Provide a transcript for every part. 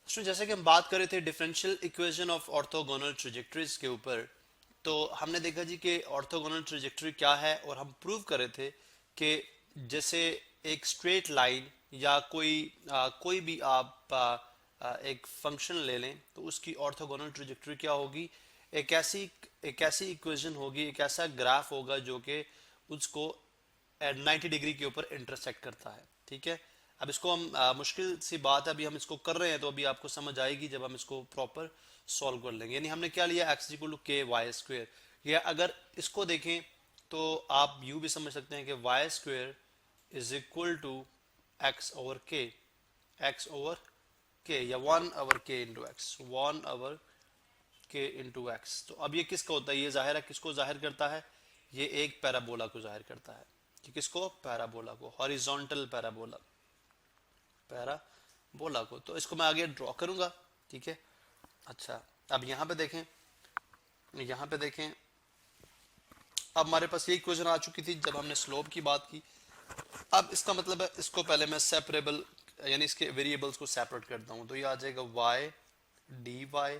तो जैसे कि हम बात कर रहे थे differential equation of orthogonal trajectories के ऊपर, तो हमने देखा जी कि ऑर्थोगोनल ट्रेजेक्टरी क्या है, और हम प्रूव कर रहे थे कि जैसे एक स्ट्रेट लाइन या कोई भी आप एक फंक्शन ले लें तो उसकी ऑर्थोगोनल ट्रेजेक्टरी क्या होगी। एक ऐसी इक्वेशन होगी, एक ऐसा ग्राफ होगा जो कि उसको 90 डिग्री के ऊपर इंटरसेक्ट करता है। ठीक है, अब इसको हम मुश्किल सी बात है, अभी हम इसको कर रहे हैं तो अभी आपको समझ आएगी जब हम इसको प्रॉपर सॉल्व कर लेंगे। यानी हमने क्या लिया, एक्स इक्वल टू के वाई स्क्वेयर, या अगर इसको देखें तो आप यूं भी समझ सकते हैं कि Y square is equal to X over K, X over K, या one over K into X, one over K into X. तो अब ये किसका होता है, ये जाहिर है किसको जाहिर करता है, ये एक पैराबोला को जाहिर करता है। कि किसको, पैराबोला को, हॉरिजॉन्टल पैराबोला, पैराबोला को। तो इसको मैं आगे ड्रॉ करूंगा। ठीक है, अच्छा अब यहाँ पे देखें, यहाँ पे देखें, अब हमारे पास ये इक्वेशन आ चुकी थी जब हमने स्लोप की बात की। अब इसका मतलब है इसको पहले मैं सेपरेबल यानी इसके वेरिएबल्स को सेपरेट करता हूँ, तो ये आ जाएगा Y D Y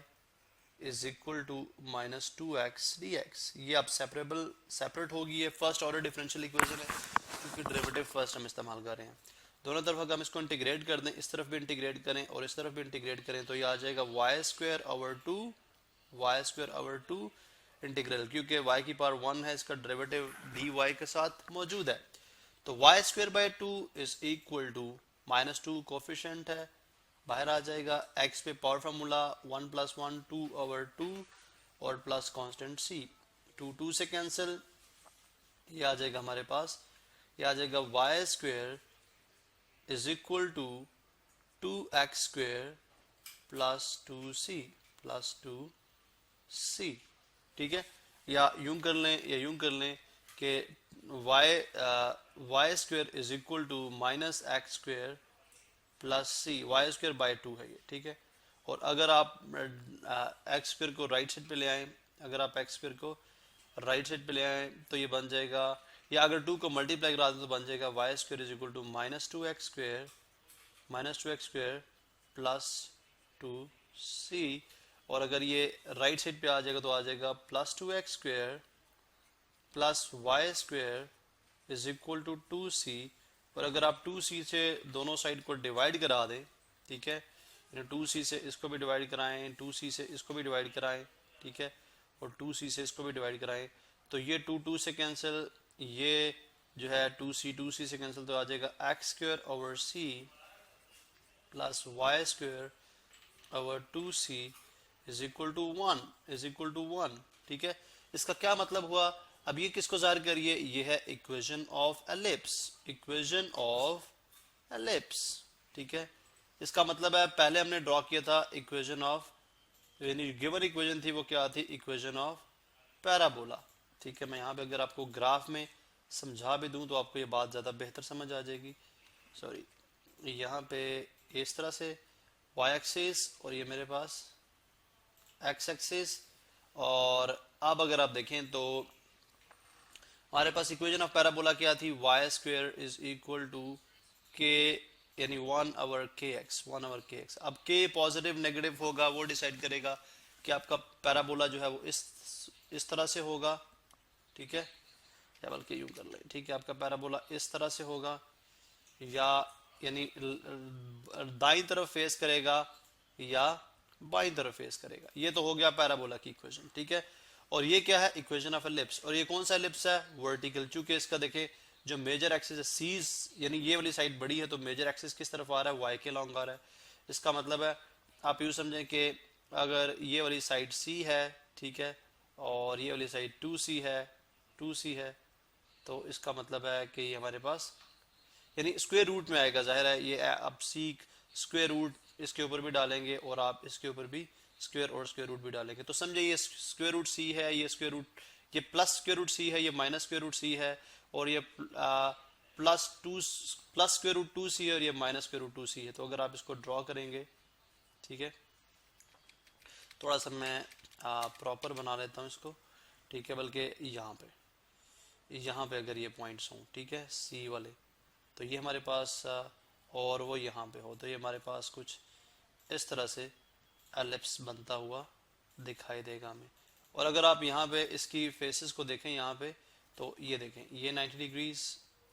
is equal to minus two X D X. ये अब सेपरेट होगी, ये फर्स्ट ऑर्डर डिफरेंशियल इक्वेशन है क्योंकि डेरिवेटिव फर्स्ट हम इस्तेमाल कर रहे हैं। दोनों तरफ अगर हम इसको इंटीग्रेट कर दें, इस तरफ भी इंटीग्रेट करें और इस तरफ भी इंटीग्रेट करें, तो ये आ जाएगा Y square over two, Y square over two integral, क्योंकि y की पावर 1 है, इसका डेरिवेटिव dy के साथ मौजूद है। तो Y square by two is equal to minus two coefficient है, बाहर आ जाएगा। x पे पावर फार्मूला 1 प्लस 1 2 ओवर 2 और प्लस कांस्टेंट c, 2 2 से कैंसिल, ये आ जाएगा हमारे पास, ये आ जाएगा Y square is equal to 2x square plus 2c plus 2c। ठीक है, या यूं कर लें या यूं कर लें कि Y square is equal to minus X square plus C, Y square by two है ये। ठीक है, और अगर आप एक्स स्क्वायर को राइट साइड पे ले आए, अगर आप एक्स स्क्वायर को राइट साइड पे ले आए तो ये बन जाएगा, या अगर टू को मल्टीप्लाई करा दें तो बन जाएगा Y square is equal to minus two x square plus two c, और अगर ये राइट साइड पे आ जाएगा तो आ जाएगा plus two x square plus Y square is equal to two c. और अगर आप टू सी से दोनों साइड को डिवाइड करा दें, ठीक है, टू सी से इसको भी डिवाइड कराएं, टू सी से इसको भी डिवाइड कराएं, ठीक है, और टू सी से इसको भी डिवाइड कराएं, तो ये टू टू से कैंसिल, ये जो है टू सी से कैंसिल, तो आ जाएगा X square over C plus Y square over two C is equal to one, is equal to one. ठीक है, इसका क्या मतलब हुआ, अब ये किसको जाहिर करिए, ये है equation of ellipse, equation of ellipse. ठीक है, इसका मतलब है पहले हमने ड्रॉ किया था इक्वेशन ऑफ, यानी गिवन इक्वेशन थी वो क्या थी, इक्वेशन ऑफ पैराबोला। ठीक है, मैं यहाँ पे अगर आपको ग्राफ में समझा भी दूं तो आपको ये बात ज़्यादा बेहतर समझ आ जाएगी। सॉरी, यहाँ पे इस तरह से वाई एक्सिस और ये मेरे पास एक्स एक्सिस, और अब अगर आप देखें तो हमारे पास इक्वेशन ऑफ पैराबोला क्या थी, Y square is equal to K, यानी one over K X, one over K X. अब के पॉजिटिव नेगेटिव होगा वो डिसाइड करेगा कि आपका पैराबोला जो है वो इस तरह से होगा। ठीक है, या बल्कि यूं कर ले, ठीक है, आपका पैराबोला इस तरह से होगा, या यानी दाईं तरफ फेस करेगा या बाईं तरफ फेस करेगा। ये तो हो गया पैराबोला की इक्वेशन। ठीक है, और ये क्या है, इक्वेशन ऑफ एलिप्स। और ये कौन सा एलिप्स है, वर्टिकल, चूंकि इसका देखें जो मेजर एक्सिस है सीज, यानी ये वाली साइड बड़ी है, तो मेजर एक्सिस किस तरफ आ रहा है, वाई के लॉन्ग आ रहा है। इसका मतलब है आप यूँ समझें कि अगर ये वाली साइड सी है, ठीक है, और ये वाली साइड टू सी है, टू सी है, तो इसका मतलब है कि ये हमारे पास यानी स्क्वायर रूट में आएगा। जाहिर है ये आप सीक स्क्वायर रूट इसके ऊपर भी डालेंगे और आप इसके ऊपर भी स्क्वायर और स्क्वायर रूट भी डालेंगे, तो समझे ये स्क्वायर रूट सी है, ये स्क्वायर रूट, ये प्लस स्क्वायर रूट सी है, ये माइनस स्क्वायर रूट सी है, और ये प्लस स्क्वायर रूट टू सी है, और ये माइनस स्क्वायर रूट टू सी है। तो अगर आप इसको ड्रॉ करेंगे, ठीक है, थोड़ा सा मैं प्रॉपर बना लेता हूँ इसको। ठीक है, बल्कि यहाँ पे अगर ये पॉइंट्स हों, ठीक है, सी वाले, तो ये हमारे पास और वो यहाँ पे हो, तो ये हमारे पास कुछ इस तरह से एलिप्स बनता हुआ दिखाई देगा हमें। और अगर आप यहाँ पे इसकी फेसेस को देखें यहाँ पे, तो ये देखें, ये 90 डिग्रीज,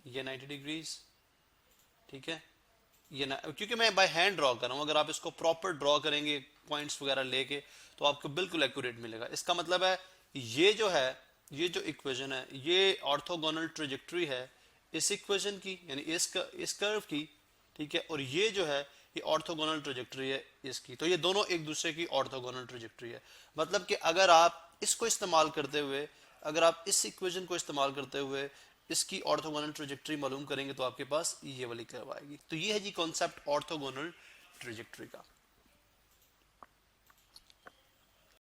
ये 90 डिग्रीज, ठीक है, ये ना, क्योंकि मैं बाय हैंड ड्रॉ कर रहा हूँ, अगर आप इसको प्रॉपर ड्रॉ करेंगे पॉइंट्स वगैरह लेके तो आपको बिल्कुल एक्यूरेट मिलेगा। इसका मतलब है ये जो है, ये जो इक्वेशन है, ये ऑर्थोगोनल ट्रेजेक्टरी है इस इक्वेशन की, यानी इस कर्व की, ठीक है, और ये जो है ये ऑर्थोगोनल ट्रेजेक्टरी है इसकी। तो ये दोनों एक दूसरे की ऑर्थोगोनल ट्रेजेक्टरी है। मतलब कि अगर आप इसको इस्तेमाल करते हुए, अगर आप इस इक्वेशन को इस्तेमाल करते हुए इसकी ऑर्थोगोनल ट्रेजेक्टरी मालूम करेंगे तो आपके पास ये वाली कर्व आएगी। तो ये है जी कॉन्सेप्ट ऑर्थोगोनल ट्रेजेक्टरी का।